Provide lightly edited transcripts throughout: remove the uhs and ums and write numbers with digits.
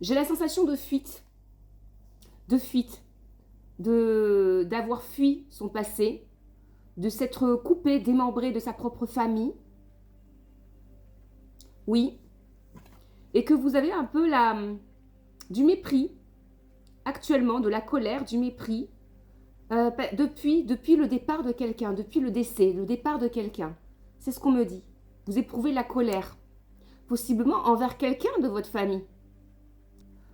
J'ai la sensation de fuite, d'avoir fui son passé, de s'être coupé, démembré de sa propre famille. Oui. Et que vous avez un peu du mépris, actuellement, de la colère, du mépris, depuis le départ de quelqu'un, depuis le décès, le départ de quelqu'un. C'est ce qu'on me dit. Vous éprouvez la colère, possiblement envers quelqu'un de votre famille.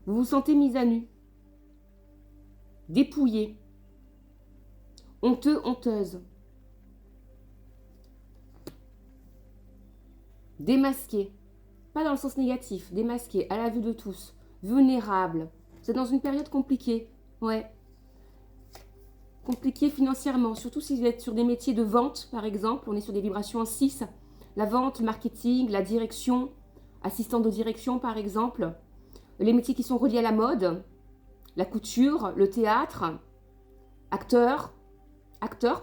Vous vous sentez mise à nu, dépouillée, honteux, honteuse, démasquée, pas dans le sens négatif, démasquée, à la vue de tous, vulnérable. Vous êtes dans une période compliquée, ouais. Compliquée financièrement, surtout si vous êtes sur des métiers de vente, par exemple. On est sur des vibrations en 6. La vente, le marketing, la direction, assistant de direction, par exemple. Les métiers qui sont reliés à la mode, la couture, le théâtre, acteur,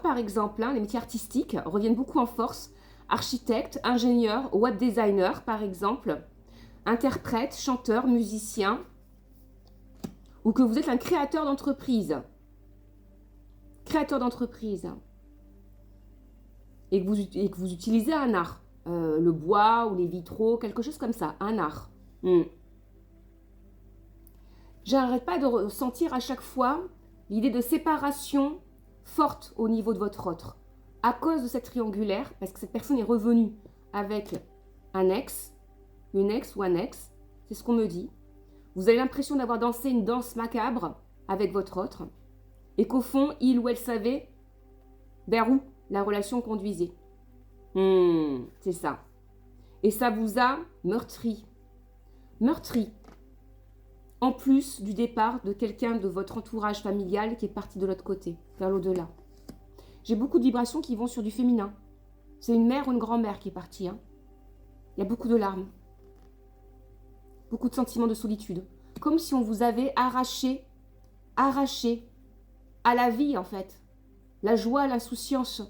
par exemple, les métiers artistiques reviennent beaucoup en force. Architecte, ingénieur, web designer, par exemple. Interprète, chanteur, musicien. Ou que vous êtes un créateur d'entreprise. Et que vous utilisez un art. Le bois ou les vitraux, quelque chose comme ça. Un art. J'arrête pas de ressentir à chaque fois l'idée de séparation forte au niveau de votre autre. À cause de cette triangulaire, parce que cette personne est revenue avec un ex, une ex ou un ex, c'est ce qu'on me dit. Vous avez l'impression d'avoir dansé une danse macabre avec votre autre, et qu'au fond, il ou elle savait vers où la relation conduisait. C'est ça. Et ça vous a meurtri. Meurtri. En plus du départ de quelqu'un de votre entourage familial qui est parti de l'autre côté, vers l'au-delà. J'ai beaucoup de vibrations qui vont sur du féminin. C'est une mère ou une grand-mère qui est partie. Il y a beaucoup de larmes. Beaucoup de sentiments de solitude. Comme si on vous avait arraché à la vie en fait. La joie, l'insouciance.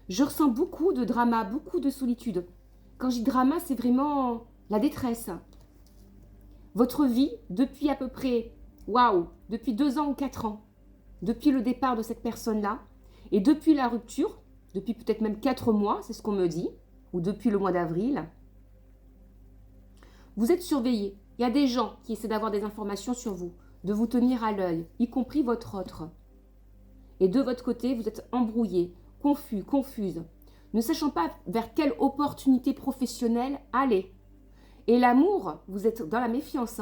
Je ressens beaucoup de drama, beaucoup de solitude. Quand je dis drama, c'est vraiment la détresse. Votre vie, depuis à peu près, depuis 2 ans ou 4 ans, depuis le départ de cette personne-là, et depuis la rupture, depuis peut-être même 4 mois, c'est ce qu'on me dit, ou depuis le mois d'avril, vous êtes surveillé. Il y a des gens qui essaient d'avoir des informations sur vous, de vous tenir à l'œil, y compris votre autre. Et de votre côté, vous êtes embrouillé, confus, confuse, ne sachant pas vers quelle opportunité professionnelle aller. Et l'amour, vous êtes dans la méfiance.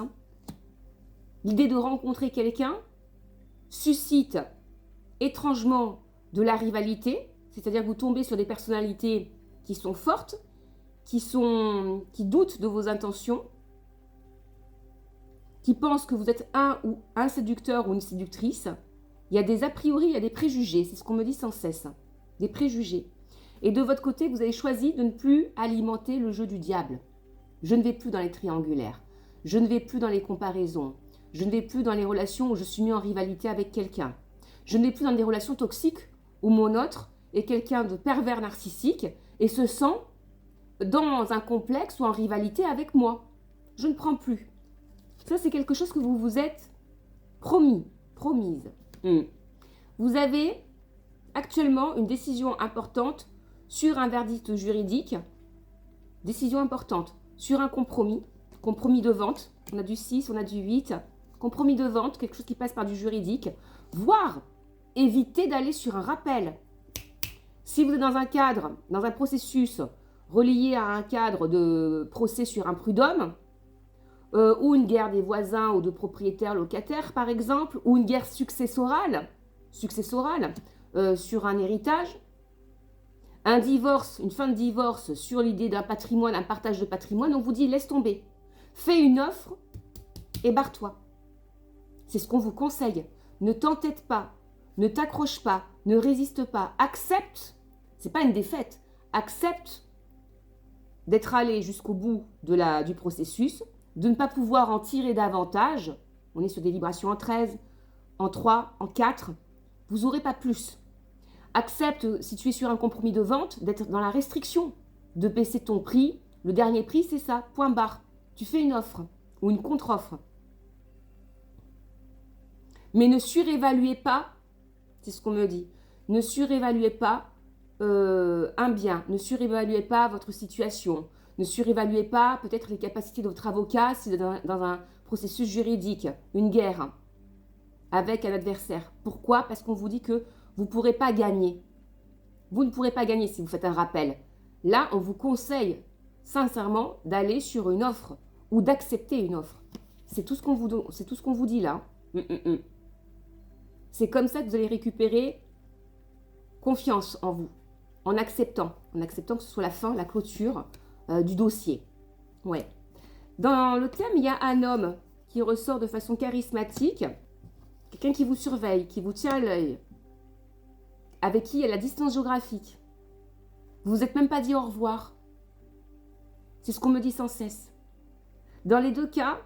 L'idée de rencontrer quelqu'un suscite étrangement de la rivalité, c'est-à-dire que vous tombez sur des personnalités qui sont fortes, qui doutent de vos intentions, qui pensent que vous êtes un séducteur ou une séductrice. Il y a des a priori, il y a des préjugés, c'est ce qu'on me dit sans cesse, des préjugés. Et de votre côté, vous avez choisi de ne plus alimenter le jeu du diable. Je ne vais plus dans les triangulaires, je ne vais plus dans les comparaisons, je ne vais plus dans les relations où je suis mis en rivalité avec quelqu'un. Je ne vais plus dans des relations toxiques où mon autre est quelqu'un de pervers narcissique et se sent dans un complexe ou en rivalité avec moi. Je ne prends plus. Ça, c'est quelque chose que vous vous êtes promise. Vous avez actuellement une décision importante sur un verdict juridique, décision importante sur un compromis de vente. On a du 6, on a du 8, compromis de vente, quelque chose qui passe par du juridique, voire éviter d'aller sur un rappel. Si vous êtes dans un cadre, dans un processus relié à un cadre de procès sur un prud'homme, ou une guerre des voisins ou de propriétaires locataires par exemple, ou une guerre successorale sur un héritage, un divorce, une fin de divorce sur l'idée d'un patrimoine, un partage de patrimoine, on vous dit laisse tomber, fais une offre et barre-toi. C'est ce qu'on vous conseille. Ne t'entête pas, ne t'accroche pas, ne résiste pas, accepte, c'est pas une défaite, accepte d'être allé jusqu'au bout du processus, de ne pas pouvoir en tirer davantage. On est sur des vibrations en 13, en 3, en 4. Vous n'aurez pas plus. Accepte, si tu es sur un compromis de vente, d'être dans la restriction, de baisser ton prix. Le dernier prix, c'est ça, point barre. Tu fais une offre ou une contre-offre. Mais ne surévaluez pas, c'est ce qu'on me dit, ne surévaluez pas un bien, ne surévaluez pas votre situation, ne surévaluez pas peut-être les capacités de votre avocat si vous êtes dans un processus juridique, une guerre avec un adversaire. Pourquoi? Parce qu'on vous dit que vous ne pourrez pas gagner. Vous ne pourrez pas gagner si vous faites un rappel. Là, on vous conseille sincèrement d'aller sur une offre ou d'accepter une offre. C'est tout ce qu'on vous dit là. C'est comme ça que vous allez récupérer confiance en vous, en acceptant que ce soit la fin, la clôture du dossier. Ouais. Dans le thème, il y a un homme qui ressort de façon charismatique, quelqu'un qui vous surveille, qui vous tient à l'œil, avec qui il y a la distance géographique. Vous vous êtes même pas dit au revoir. C'est ce qu'on me dit sans cesse. Dans les deux cas,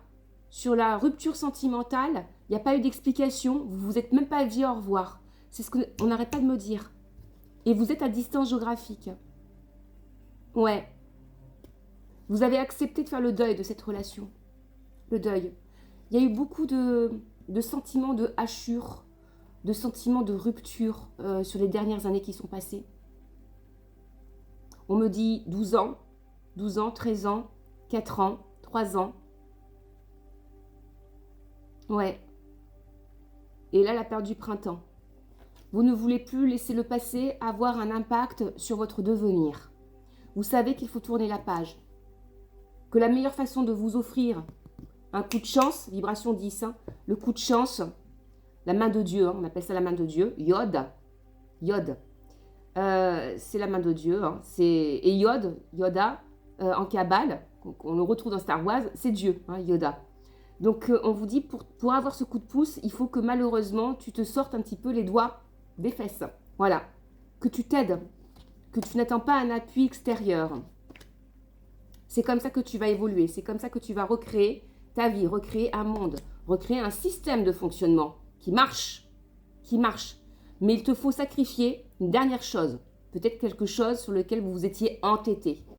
sur la rupture sentimentale, il n'y a pas eu d'explication, vous vous êtes même pas dit au revoir. C'est ce qu'on n'arrête pas de me dire. Et vous êtes à distance géographique. Ouais. Vous avez accepté de faire le deuil de cette relation. Le deuil. Il y a eu beaucoup de sentiments de hachure, de sentiments de rupture sur les dernières années qui sont passées. On me dit 12 ans, 13 ans, 4 ans, 3 ans. Ouais. Et là, la période du printemps. Vous ne voulez plus laisser le passé avoir un impact sur votre devenir. Vous savez qu'il faut tourner la page. Que la meilleure façon de vous offrir un coup de chance, vibration 10, hein, le coup de chance, la main de Dieu, hein, on appelle ça la main de Dieu, Yod. C'est la main de Dieu. Hein, et Yoda, en Kabbale, on le retrouve dans Star Wars, c'est Dieu, hein, Yoda. Donc on vous dit, pour avoir ce coup de pouce, il faut que malheureusement, tu te sortes un petit peu les doigts des fesses. Voilà. Que tu t'aides. Que tu n'attends pas un appui extérieur. C'est comme ça que tu vas évoluer. C'est comme ça que tu vas recréer ta vie, recréer un monde, recréer un système de fonctionnement qui marche. Mais il te faut sacrifier une dernière chose. Peut-être quelque chose sur lequel vous vous étiez entêté.